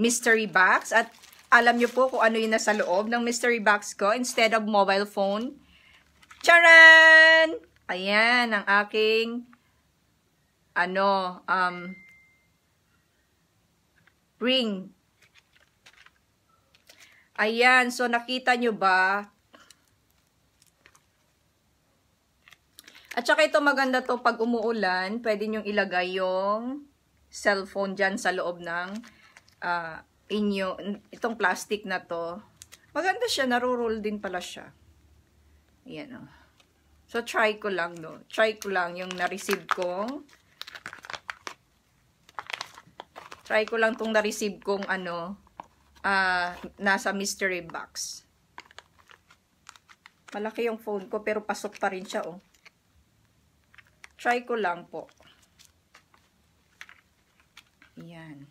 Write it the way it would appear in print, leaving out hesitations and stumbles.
mystery box. At alam nyo po kung ano yung nasa loob ng mystery box ko instead of mobile phone. Charan! Ayan, ang aking ring. Ayan, so nakita nyo ba? At saka ito maganda to pag umuulan, pwede nyong ilagay yung cellphone dyan sa loob ng itong plastic na to. Maganda siya, naruroll din pala siya. Ayan o. So, try ko lang, no? Try ko lang yung na-receive kong. Try ko lang tong na-receive kong nasa mystery box. Malaki yung phone ko, pero pasok pa rin siya, oh. Try ko lang po. Ayan.